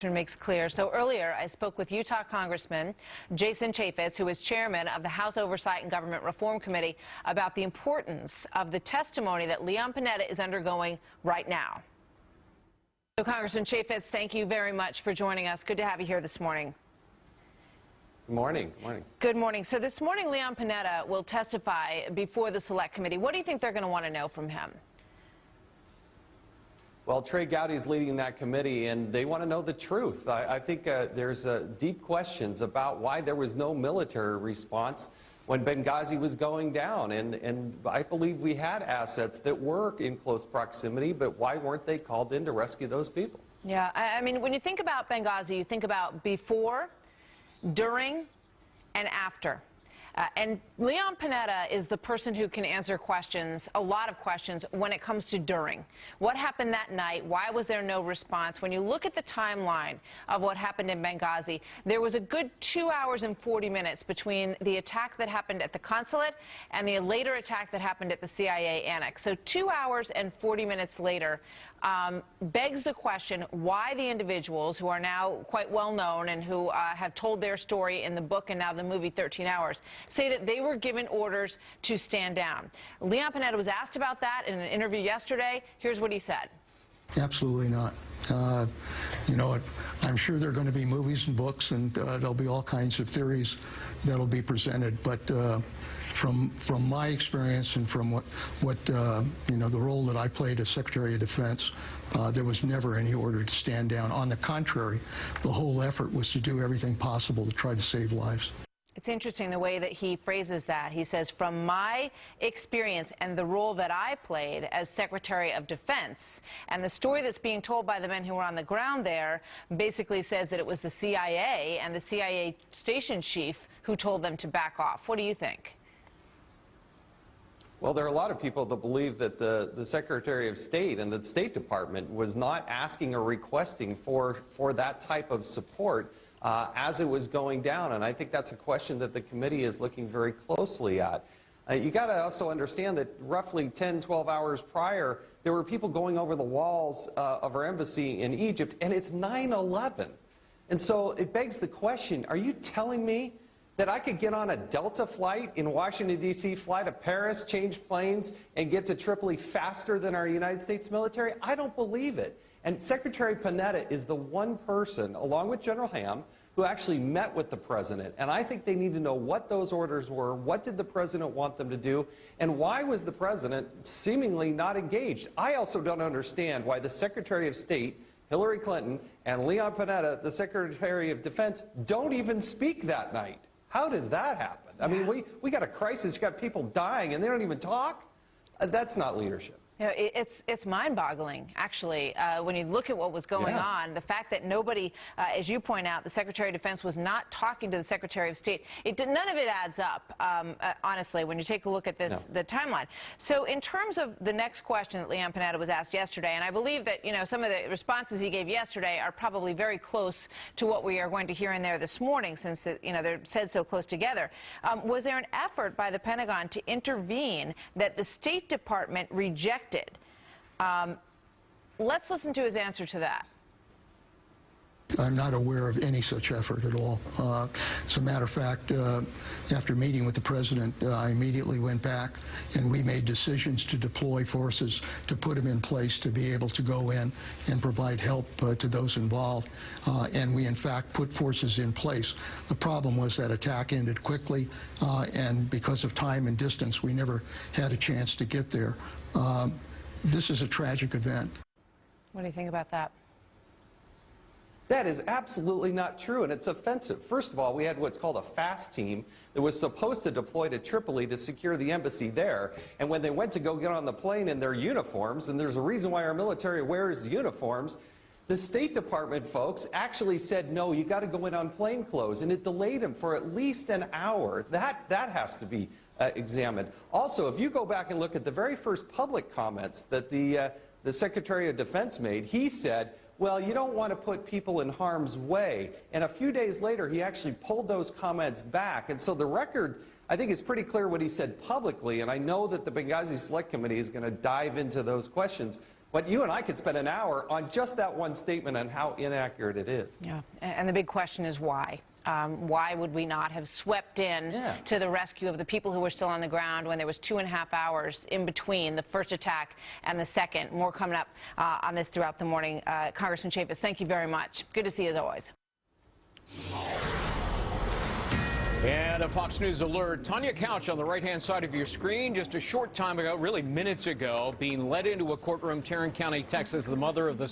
Makes clear. So earlier, I spoke with Utah Congressman Jason Chaffetz, who is chairman of the House Oversight and Government Reform Committee, about the importance of the testimony that Leon Panetta is undergoing right now. So, Congressman Chaffetz, thank you very much for joining us. Good to have you here this morning. Good morning. Good morning. Good morning. So this morning, Leon Panetta will testify before the Select Committee. What do you think they're going to want to know from him? Well, Trey Gowdy's leading that committee, and they want to know the truth. I think there's deep questions about why there was no military response when Benghazi was going down. And I believe we had assets that were in close proximity, but why weren't they called in to rescue those people? Yeah, I mean, when you think about Benghazi, you think about before, during, and after. And Leon Panetta is the person who can answer questions, a lot of questions, when it comes to during. What happened that night? Why was there no response? When you look at the timeline of what happened in Benghazi, there was a good 2 hours and 40 minutes between the attack that happened at the consulate and the later attack that happened at the CIA annex. So 2 hours and 40 minutes later begs the question why the individuals who are now quite well known and who have told their story in the book and now the movie 13 Hours say that they were given orders to stand down. Leon Panetta was asked about that in an interview yesterday. Here's what he said. Absolutely not. You know, I'm sure there are going to be movies and books, and there'll be all kinds of theories that'll be presented. But from my experience and from what you know, the role that I played as Secretary of Defense, there was never any order to stand down. On the contrary, the whole effort was to do everything possible to try to save lives. It's interesting the way that he phrases that. He says, from my experience and the role that I played as Secretary of Defense, and the story that's being told by the men who were on the ground there basically says that it was the CIA and the CIA station chief who told them to back off. What do you think? Well, there are a lot of people that believe that the Secretary of State and the State Department was not asking or requesting for that type of support as it was going down, and I think that's a question that the committee is looking very closely at. You got to also understand that roughly 10, 12 hours prior, there were people going over the walls of our embassy in Egypt, and it's 9/11. And so it begs the question, are you telling me that I could get on a Delta flight in Washington, D.C., fly to Paris, change planes, and get to Tripoli faster than our United States military? I don't believe it. And Secretary Panetta is the one person, along with General Ham, who actually met with the president. And I think they need to know what those orders were, what did the president want them to do, and why was the president seemingly not engaged. I also don't understand why the Secretary of State, Hillary Clinton, and Leon Panetta, the Secretary of Defense, don't even speak that night. How does that happen? I mean, we got a crisis, you got people dying, and they don't even talk? That's not leadership. You know, it's mind-boggling, actually, when you look at what was going on. The fact that nobody, as you point out, the Secretary of Defense was not talking to the Secretary of State. None of it adds up, honestly, when you take a look at this, the timeline. So in terms of the next question that Leon Panetta was asked yesterday, and I believe that, you know, some of the responses he gave yesterday are probably very close to what we are going to hear in there this morning, since, you know, they're said so close together. Was there an effort by the Pentagon to intervene that the State Department rejected? Let's listen to his answer to that. I'm not aware of any such effort at all. As a matter of fact, after meeting with the president, I immediately went back and we made decisions to deploy forces to put them in place to be able to go in and provide help to those involved. And we, in fact, put forces in place. The problem was that attack ended quickly, and because of time and distance, we never had a chance to get there. This is a tragic event. What do you think about that? That is absolutely not true, and it's offensive. First of all, we had what's called a fast team that was supposed to deploy to Tripoli to secure the embassy there. And when they went to go get on the plane in their uniforms, and there's a reason why our military wears uniforms, the State Department folks actually said, no, you got to go in on plain clothes, and it delayed them for at least an hour. That has to be examined. Also, if you go back and look at the very first public comments that the Secretary of Defense made, he said, well, you don't want to put people in harm's way. And a few days later, he actually pulled those comments back. And so the record, I think, is pretty clear what he said publicly. And I know that the Benghazi Select Committee is going to dive into those questions. But you and I could spend an hour on just that one statement and how inaccurate it is. Yeah, and the big question is why? Why would we not have swept in to the rescue of the people who were still on the ground when there was 2.5 hours in between the first attack and the second? More coming up on this throughout the morning. Congressman Chaffetz, thank you very much. Good to see you as always. And a Fox News alert. Tanya Couch on the right-hand side of your screen just a short time ago, really minutes ago, being led into a courtroom, Tarrant County, Texas, the mother of the